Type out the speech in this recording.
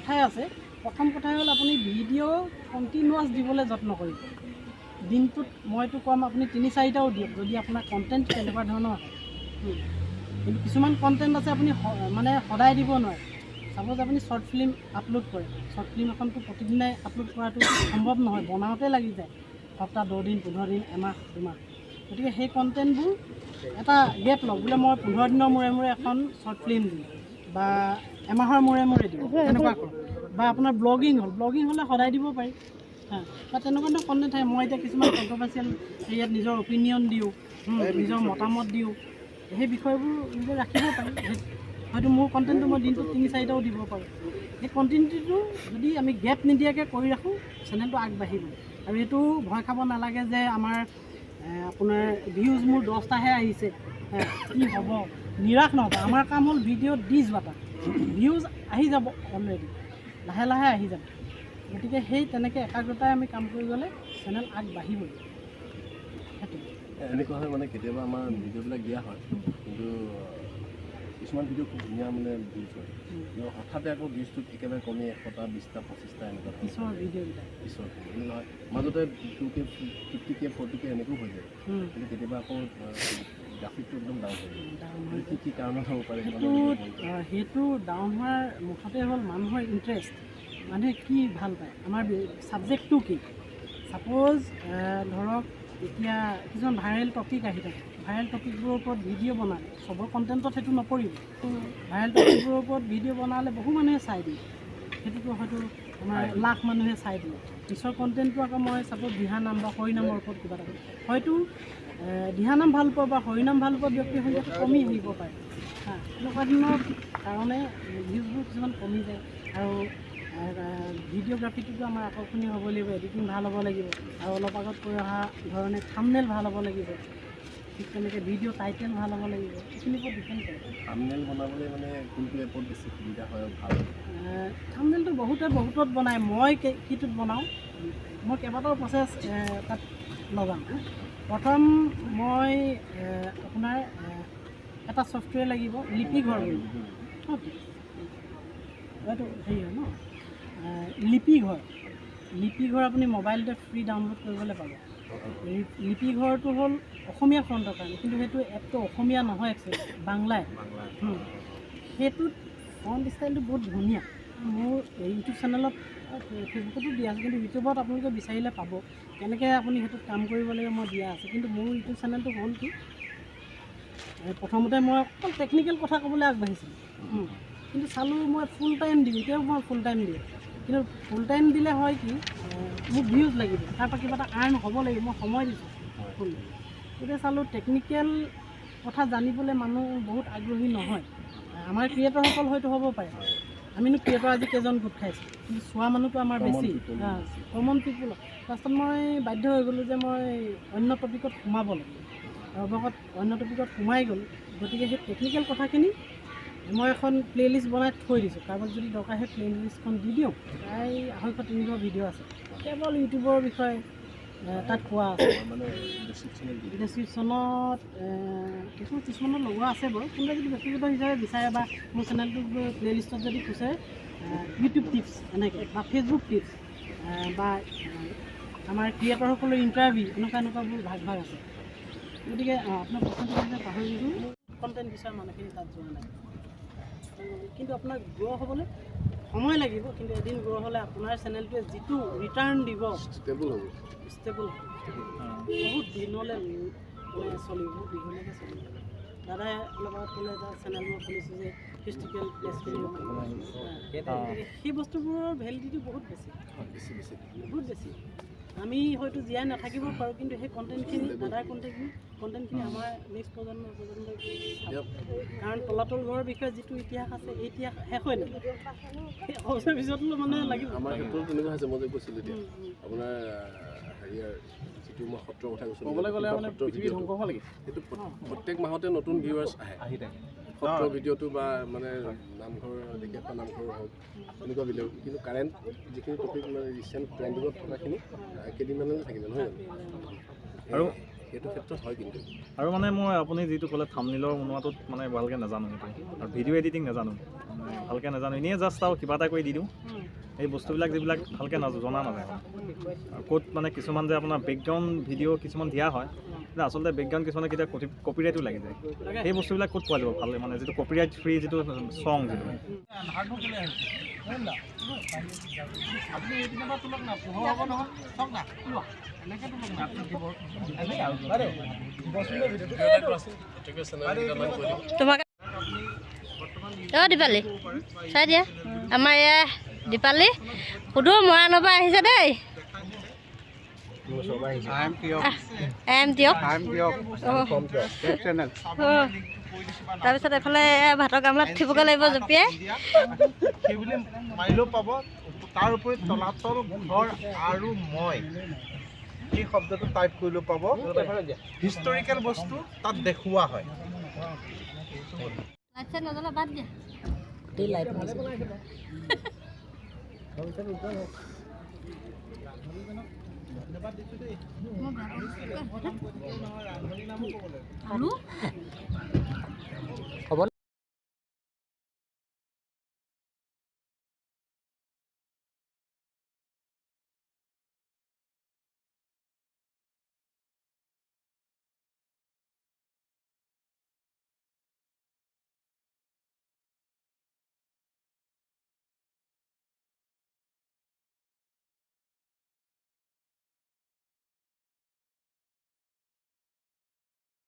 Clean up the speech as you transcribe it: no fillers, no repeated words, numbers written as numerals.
কথাই আছে। প্ৰথম কথাই হ'ল আপুনি ভিডিঅ' কণ্টিনিউৱাছ দিবলৈ যত্ন কৰিব। দিনটোত মইতো ক'ম আপুনি ৩-৪টাও দিয়ক যদি আপোনাৰ কণ্টেণ্ট তেনেকুৱা ধৰণৰ হয়। কিন্তু কিছুমান কণ্টেণ্ট আছে আপুনি মানে সদায় দিব নোৱাৰে। ছাপ'জ আপুনি শ্বৰ্ট ফিল্ম আপলোড কৰে, শ্বৰ্ট ফিল্ম এখনটো প্ৰতিদিনাই আপলোড কৰাটো সম্ভৱ নহয়, বনাওঁতে লাগি যায় সপ্তাহ 10 দিন 15 দিন এমাহ 2 মাহ। গতিকে সেই কণ্টেণ্টবোৰ এটা গেপ লওক, বোলে মই 15 দিনৰ মূৰে মূৰে এখন শ্বৰ্ট ফিল্ম দিম বা এমাহৰ মূৰে মূৰে দিম, তেনেকুৱা কৰক। বা আপোনাৰ ব্লগিং হ'লে সদায় দিব পাৰি। বা তেনেকুৱা ধৰণৰ কণ্টেণ্ট থাকে। মই এতিয়া কিছুমান কণ্ট্ৰভাৰ্চিয়েল হেৰিয়াত নিজৰ অপিনিয়ন দিওঁ, নিজৰ মতামত দিওঁ, সেই বিষয়বোৰ নিজে ৰাখিব পাৰি। হয়তো মোৰ কণ্টেণ্টটো মই দিনটোত 3-4টাও দিব পাৰোঁ। সেই কণ্টেণ্টটো যদি আমি গেপ নিদিয়াকৈ কৰি ৰাখোঁ, চেনেলটো আগবাঢ়িব। আৰু এইটো ভয় খাব নালাগে যে আমাৰ আপোনাৰ ভিউজ মোৰ 10টাহে আহিছে, কি হ'ব, নিৰাশ নহ'ব। আমাৰ কাম হ'ল ভিডিঅ'ত দি যোৱাটা, ভিউজ আহি যাব অলৰেডি, লাহে লাহে আহি যাব। গতিকে সেই তেনেকৈ একাগ্ৰতাই আমি কাম কৰি গ'লে চেনেল আগবাঢ়িবই। সেইটো এনেকুৱা হয় মানে কেতিয়াবা আমাৰ ভিডিঅ'বিলাক দিয়া হয়, কিন্তু কিছুমান ভিডিঅ' খুব ধুনীয়া মানে ভিউজ হয়, কিন্তু হঠাতে আকৌ ভিউজটো একেবাৰে কমি 100টা 20টা 25টা এনেকুৱা পিছৰ ভিডিঅ'বিলাক এনেকুৱা হয়। মাজতে 2K 50K 40K এনেকৈও হৈ যায়, কিন্তু কেতিয়াবা আকৌ গ্ৰাফিকটো একদম ডাউন হৈ যায়। কি কাৰণত হ'ব পাৰে? সেইটো ডাউন হোৱাৰ মুঠতে হ'ল মানুহৰ ইণ্টাৰেষ্ট, মানুহে কি ভাল পায়, আমাৰ ছাবজেক্টটো কি। ছাপ'জ ধৰক এতিয়া কিছুমান ভাইৰেল টপিক আহি থাকে, ভাইৰেল টপিকবোৰৰ ওপৰত ভিডিঅ' বনালে চবৰ কণ্টেণ্টত সেইটো নপৰিব। ভাইৰেল টপিকবোৰৰ ওপৰত ভিডিঅ' বনালে বহু মানুহে চাই দিয়ে, সেইটোতো হয়তো আমাৰ লাখ মানুহে চাই দিয়ে। পিছৰ কণ্টেণ্টটো আকৌ মই ছাপ'জ দিহানাম বা হৰিনামৰ ওপৰত কিবা এটা হয়তো দিহানাম ভাল পোৱা বা হৰিনাম ভাল পোৱা ব্যক্তিৰ সংখ্যাটো কমি আহিব পাৰে। এনেকুৱা ধৰণৰ কাৰণে ভিউজবোৰ কিছুমান কমি যায়। আৰু ভিডিঅ'গ্ৰাফিটোতো আমাৰ আকৰ্ষণীয় হ'ব লাগিব, এডিটিং ভাল হ'ব লাগিব, আৰু অলপ আগত কৈ অহা ধৰণে থাম্বনেইল ভাল হ'ব লাগিব, ঠিক তেনেকৈ ভিডিঅ' টাইটেল ভাল হ'ব লাগিব। সেইখিনিৰ ওপৰত ডিপেণ্ড কৰে। থাম্বনেইল বনাবলৈ মানে কোনটো এপত বেছি সুবিধা হয় ভাল? থাম্বনেইলটো বহুতত বনায়, মই কিটোত বনাওঁ, মই কেইবাটাও প্ৰচেছ তাত লগাওঁ। প্ৰথম মই আপোনাৰ এটা ছফ্টৱেৰ লাগিব, লিপিঘৰ বুলি। এইটো হেৰি হয় ন, লিপিঘৰ আপুনি মোবাইলতে ফ্ৰী ডাউনলোড কৰিবলৈ পাব। লিপিঘৰটো হ'ল অসমীয়া ফ্ৰণ্টৰ কাৰণে, কিন্তু সেইটো এপটো অসমীয়া নহয়, একচুৱেলি বাংলাই। সেইটোত ফ্ৰণ্ট ষ্টাইলটো বহুত ধুনীয়া। মোৰ ইউটিউব চেনেলত ফেচবুকতো দিয়া আছে, কিন্তু ইউটিউবত আপোনালোকে বিচাৰিলে পাব কেনেকৈ আপুনি সেইটোত কাম কৰিব লাগিব, মই দিয়া আছে। কিন্তু মোৰ ইউটিউব চেনেলটো হ'ল কি, প্ৰথমতে মই অকল টেকনিকেল কথা ক'বলৈ আগবাঢ়িছিলোঁ, কিন্তু চালোঁ মই ফুল টাইম দিওঁ, এতিয়াও মই ফুল টাইম দিওঁ। কিন্তু ফুল টাইম দিলে হয় কি, মোক ভিউজ লাগিব, তাৰপৰা কিবা এটা আৰ্ণ হ'ব লাগিব, মই সময় দিছোঁ ফুল। গতিকে চালোঁ টেকনিকেল কথা জানিবলৈ মানুহ বহুত আগ্ৰহী নহয়। আমাৰ ক্ৰিয়েটৰসকল হয়তো হ'ব পাৰে, আমিনো ক্ৰিয়েটৰ আজি কেইজন গোট খাইছোঁ, কিন্তু চোৱা মানুহটো আমাৰ বেছি, কমন পিপুল। লাষ্টত মই বাধ্য হৈ গ'লোঁ যে মই অন্য টপিকত সোমাব লাগিব, আৰু অৱগত অন্য টপিকত সোমাই গ'লোঁ। গতিকে সেই টেকনিকেল কথাখিনি মই এখন প্লে'লিষ্ট বনাই থৈ দিছোঁ, কাৰোবাক যদি দৰকাৰ হয় প্লে'লিষ্টখন দি দিওঁ। প্ৰায় 250-300 ভিডিঅ' আছে কেৱল ইউটিউবৰ বিষয়ে, তাত কোৱা আছে। ডেছক্ৰিপশ্যনত কিছুমানত লগোৱা আছে বাৰু। কোনোবাই যদি ব্যক্তিগত হিচাপে বিচাৰে বা মোৰ চেনেলটোত প্লে'লিষ্টত যদি খোজে ইউটিউব টিপছ এনেকৈ, বা ফেচবুক টিপছ, বা আমাৰ ক্ৰিয়েটৰসকলৰ ইণ্টাৰভিউ, এনেকুৱাবোৰ ভাগ আছে। গতিকে আপোনাৰ প্ৰশ্নটো পাহৰি গৈছোঁ, কণ্টেণ্ট বিচাৰ মানুহখিনি তাত যোৱা নাই। কিন্তু আপোনাক গ্ৰ' হ'বলৈ সময় লাগিব, কিন্তু এদিন গ্ৰ' হ'লে আপোনাৰ চেনেলটোৱে যিটো ৰিটাৰ্ণ দিব, ষ্টেবল হ'ব, বহুত দিনলৈ মানে চলিব, বহুত দীঘলৈকে চলিব। দাদাই অলপ আগত ক'লে এটা চেনেল মই খুলিছোঁ যে হিষ্ট্ৰিকেল প্লেচ খুলিব, সেই বস্তুবোৰৰ ভেলিডিটি বহুত বেছি। আমি হয়তো জীয়াই নাথাকিব পাৰোঁ, কিন্তু সেই কণ্টেণ্টখিনি, দাদাৰ কণ্টেণ্টখিনি আমাৰ নেক্সট প্ৰজন্মলৈ, কাৰণ তলাতল ঘৰৰ বিষয়ে যিটো ইতিহাস আছে, এই ইতিহাস শেষ হৈ নাযায়, সেই পিছতো মানে লাগিব। আমাৰ ক্ষেত্ৰত তেনেকুৱা হৈছে, মই যে কৈছিলোঁ এতিয়া আপোনাৰ হেৰিয়াৰ যিটো মই সত্ৰৰ কথা কৈছোঁ, ক'বলৈ গ'লে মানে পৃথিৱী ধ্বংস হ'ব লাগে, সেইটো প্ৰত্যেক মাহতে নতুন ভিউৱাৰ্ছ আহি থাকে। সত্ৰৰ ভিডিঅ'টো বা মানে নামঘৰ ঢেকীয়াখোৱা নামঘৰ হওক এনেকুৱা ভিডিঅ', কিন্তু কাৰেণ্ট যিখিনি টপিক মানে ৰিচেণ্ট ট্ৰেণ্ডিঙত থকাখিনি কেইদিনমানলৈ থাকিলে নহয় জানো? আৰু সেইটো ক্ষেত্ৰত হয় কিন্তু আৰু মানে মই আপুনি যিটো ক'লে থাম্বনেইলৰ বনোৱাটোত মানে ভালকৈ নাজানো সেইটো আৰু ভিডিঅ' এডিটিং নাজানো ভালকৈ নাজানো এনেই জাষ্ট আৰু কিবা এটা কৰি দি দিওঁ এই বস্তুবিলাক যিবিলাক ভালকৈ জনা নাযায় আৰু ক'ত মানে কিছুমান যে আপোনাৰ বেকগ্ৰাউণ্ড ভিডিঅ' কিছুমান দিয়া হয় কিন্তু আচলতে বেকগ্ৰাউণ্ড কিছুমানে কেতিয়া কপিৰাইটো লাগি যায় সেই বস্তুবিলাক ক'ত পোৱা যাব ভালে মানে যিটো কপিৰাইট ফ্ৰী যিটো চং যিটো আপুনি এইপিনৰ পৰা তোলক না পোহৰ হ'ব নহয় চাওক না লোৱা এনেকৈ তোলক না তোমাক দীপালী চাই দিয়া আমাৰ এয়া দীপালী সুধো মৰাণৰ পৰা আহিছে দেই তাৰপিছত এফালে ভাতৰ গামলাত থিবগৈ লাগিব জপিয়াই মাৰিলেও পাব তাৰ উপৰি তলাতল ঘৰ আৰু মই এই শব্দটো টাইপ কৰিলেও পাব হিষ্টৰিকেল বস্তু তাত দেখুওৱা হয় নজলা বাদ দিয়া আলু